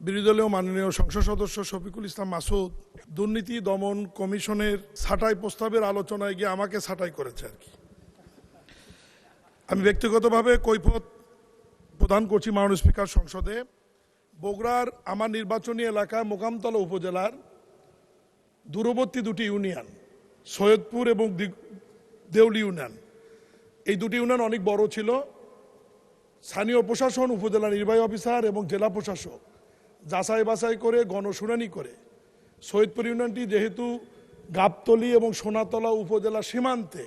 বিরোধী দলীয় মাননীয় সংসদ সদস্য শফিকুল ইসলাম মাসুদ দুর্নীতি দমন কমিশনের ছাঁটাই প্রস্তাবের আলোচনায় গিয়ে আমাকে ছাঁটাই করেছে আর কি। আমি ব্যক্তিগতভাবে কৈফিয়ত প্রদান করছি মাননীয় স্পিকার সংসদে। বগুড়ার আমার নির্বাচনী এলাকা মোকামতলা উপজেলার দূরবর্তী দুটি ইউনিয়ন সৈয়দপুর এবং দেউলি ইউনিয়ন, এই দুটি ইউনিয়ন অনেক বড় ছিল। স্থানীয় প্রশাসন, উপজেলা নির্বাহী অফিসার এবং জেলা প্রশাসক যাচাই বাছাই করে গণশুনানি করে সৈয়দপুর ইউনিয়নটি যেহেতু গাবতলী এবং সোনাতলা উপজেলা সীমান্তে,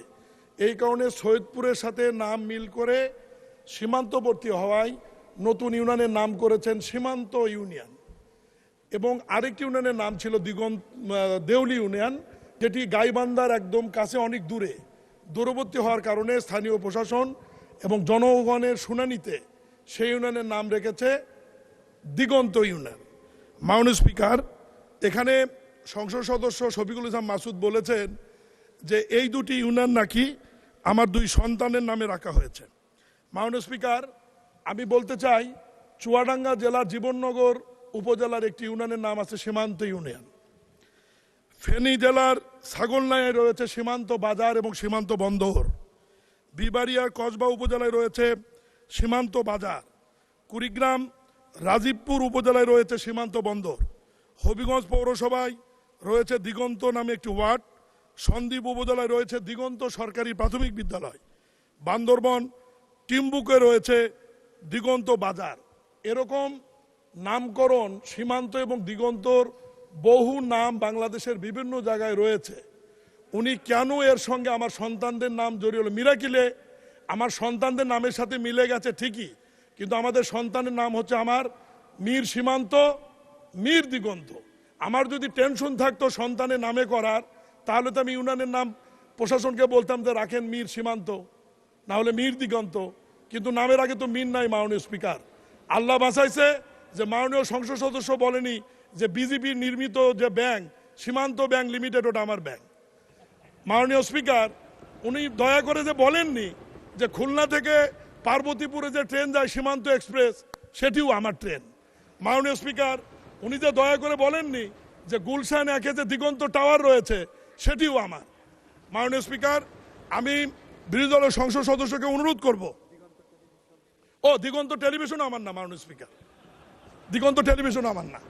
এই কারণে সৈয়দপুরের সাথে নাম মিল করে সীমান্তবর্তী হওয়ায় নতুন ইউনিয়নের নাম করেছেন সীমান্ত ইউনিয়ন। এবং আরেকটি ইউনিয়নের নাম ছিল দেউলি ইউনিয়ন, যেটি গাইবান্ধার একদম কাছে অনেক দূরবর্তী হওয়ার কারণে স্থানীয় প্রশাসন এবং জনগণের শুনানিতে সেই ইউনিয়নের নাম রেখেছে দিগন্ত ইউনিয়ন। মাননীয় স্পিকার, এখানে সংসদ সদস্য শফিকুল ইসলাম মাসুদ বলেছেন যে এই দুটি ইউনিয়ন নাকি আমার দুই সন্তানের নামে রাখা হয়েছে। মাননীয় স্পিকার, আমি বলতে চাই চুয়াডাঙ্গা জেলার জীবননগর উপজেলার একটি ইউনিয়নের নাম আছে সীমান্ত ইউনিয়ন। ফেনী জেলার ছাগলনাইয়ে রয়েছে সীমান্ত বাজার এবং সীমান্ত বন্দর। বিবাড়িয়ার কসবা উপজেলায় রয়েছে সীমান্ত বাজার। কুড়িগ্রাম রাজীবপুর উপজেলায় রয়েছে সীমান্ত বন্দর। হবিগঞ্জ পৌরসভায় রয়েছে দিগন্ত নামে একটি ওয়ার্ড। সন্দ্বীপ উপজেলায় রয়েছে দিগন্ত সরকারি প্রাথমিক বিদ্যালয়। বান্দরবন টিম্বুকে রয়েছে দিগন্ত বাজার। এরকম নামকরণ সীমান্ত এবং দিগন্তর বহু নাম বাংলাদেশের বিভিন্ন জায়গায় রয়েছে। উনি কেন এর সঙ্গে আমার সন্তানদের নাম জড়িয়ে হলো? মিরাকিলে আমার সন্তানদের নামের সাথে মিলে গেছে ঠিকই, কিন্তু আমাদের সন্তানের নাম হচ্ছে আমার মীর সীমান্ত, মীর দিগন্ত। আমার যদি টেনশন থাকতো সন্তানের নামে করার, তাহলে তো আমি ইউনিয়নের নাম প্রশাসনকে বলতাম যে রাখেন মীর সীমান্ত, না হলে মীর দিগন্ত। কিন্তু নামের আগে তো মীর নাই। মাননীয় স্পিকার, আল্লাহ বাঁচাইছে যে মাননীয় সংসদ সদস্য বলেনি যে বিজেপির নির্মিত যে ব্যাংক সীমান্ত ব্যাংক লিমিটেড ওটা আমার ব্যাংক। মাননীয় স্পিকার, উনি দয়া করে যে বলেননি যে খুলনা থেকে পার্বতীপুরে যে ট্রেন যায় সীমান্ত এক্সপ্রেস, সেটিও আমার ট্রেন। মাননীয় স্পিকার, উনি যে দয়া করে বলেননি যে গুলশান একে যে দিগন্ত টাওয়ার রয়েছে, সেটিও আমার। মাননীয় স্পিকার, আমি বিরোধী দলের সংসদ সদস্যকে অনুরোধ করব, দিগন্ত টেলিভিশন আমার না। মাননীয় স্পিকার, দিগন্ত টেলিভিশন আমার না।